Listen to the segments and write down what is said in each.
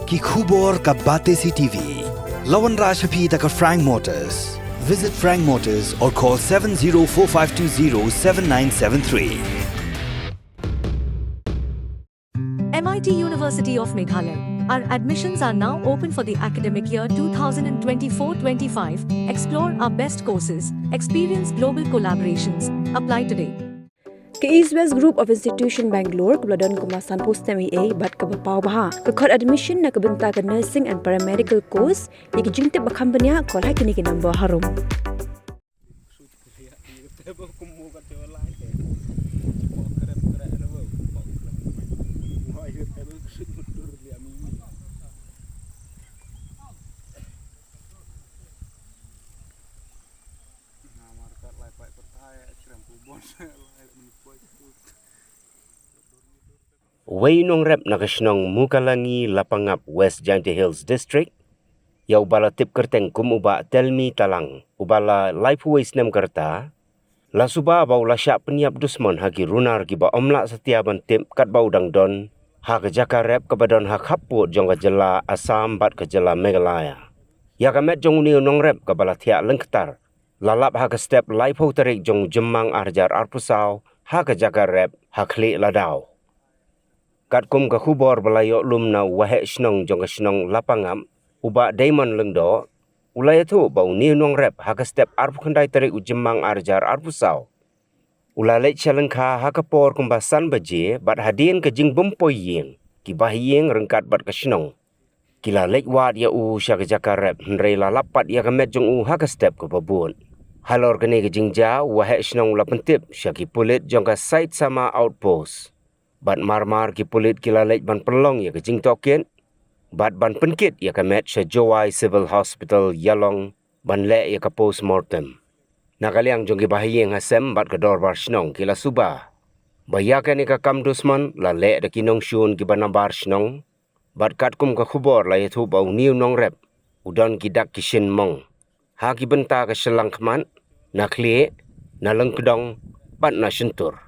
ki khubor ka Bate CTV. Lawan Rashaphi taka Frank Motors. Visit Frank Motors or call 7045207973. MIT University of Meghalaya. Our admissions are now open for the academic year 2024-25. Explore our best courses, experience global collaborations. Apply today. Ke East West Group of Institution Bangalore kebeladon kemasan post MA bat ke bapau baha ke kod admission na kebenta ke nursing and paramedical course yang jingte bakam benya kol ha kini ke number harum. Wainong rep nakasnong Mukalangi Lapangap West Jainti Hills District. Ya ubala tip kerteng kum uba telmi talang. Ubala life waste nem kerta. La suba bau la syak peniap dusman hagi runar giba omlak setiaban tip kat bau dang don. Ha ke jaka rep kebadon ha kaput jong ke jela Asam bat ke jela Meghalaya. Ya kamet jong uni unong rep kebala tiak lengketar. Lalap ha ke step life ho terik jong jemang arjar arpusau. Ha ke jaka rep ha klik ladau. Kat kum ke khubor belayok lum na wahek snong jong ke snong lapangam uba diamond lengdo ulaya tu bau ni nong rep ha ke step arpu khandai terik ujemang arjar arpusau ulalek chalengkha ha ke por kumbasan baje bat hadien ke jing bumpoi yeng ki bahyeng rengkat bat ke snong kila lek wat ya u sya ke jaka rep hendrei la lapat ya ke met jong u ha ke step ke babun halor kene ke jingja wahek snong la pentip sya ki pulit jong ke site sama outpost bat marmar ki pulit kilalek ban pelong ya ke jing token bat ban penkit ya ke met Jowai Civil Hospital Yalong ban le ya ke postmortem nakaliang jong ki bahyeng hasem bat ke dor bar snong kila suba bayakan ni ka kam dusman la le de kinong shun ki banabar snong bat kat kum ka khubor la yetu bau niu nong rep udan ki dak ki shin mong ha ki benta ke selang kman na klie na leng kedong bat na shentur.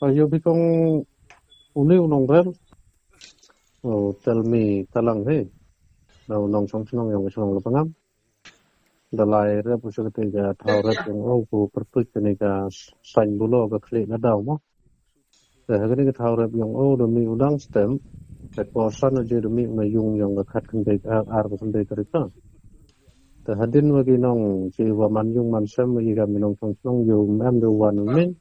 Ayo bikong uni unong rem. Oh, tell me talang he. Now nong song snong yang snong lapangam. Dalai rep usu ketiga thau rep yang ku perpik kini ka sain bulo ka klik na daw mo. Dah kini ka thau rep yang demi udang stem. Kat porsan aja demi na yung yang ka khat kendai ar ka kendai kereta. Dah hadin bagi nong jiwa man yung man sem bagi kami nong song snong yung am the one min.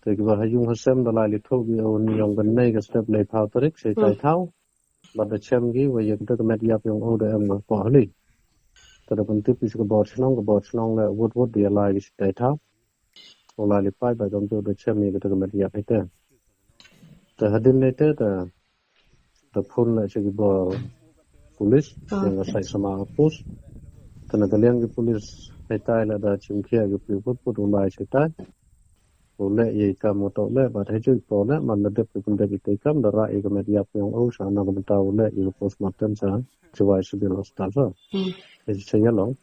Thì bà hay dùng xem đó lại thâu cái ông gần này cái step lấy thao tới sẽ chạy thao và để xem cái vậy cái cái mẹ giáp yung ô để em bỏ đi từ đó bên tiếp cái bọt nong là wood để lại cái chạy thao ông lại phải bài trong tôi để xem cái mẹ giáp ấy thế từ hadin này thế the phone là cái bờ police yang sai sama post từ nó cái liên cái police hay tai là đã chim kia cái put ông lại sẽ tai oleh ye kamu tahu le pada hujung pole mana dep kunda kita kam dara ega media yang sana kebenta oleh ye postmortem sa Jowai Civil Hospital sa saya long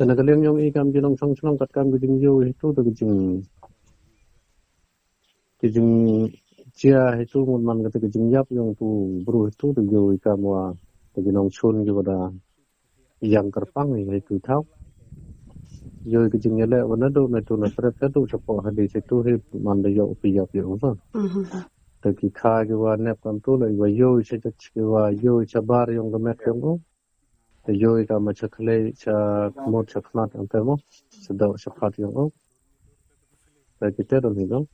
tena kalian yang ikam jinong song kat kam gijing yo itu tu gijing cia itu man kata gijing yap yang tu bro itu tu yo ikam wa jinong chun kepada yang kerpang itu tahu yo ke jing yele wana do na tu na trep tu chapo hadi se tu he man de yo pi ya ba ta ki kha ge wa ne pam tu la yo se cha chi wa yo cha bar yong ga met yong te yo ka ma cha khle cha mo cha khnat am te mo se do cha khat yong ta ki te do ni do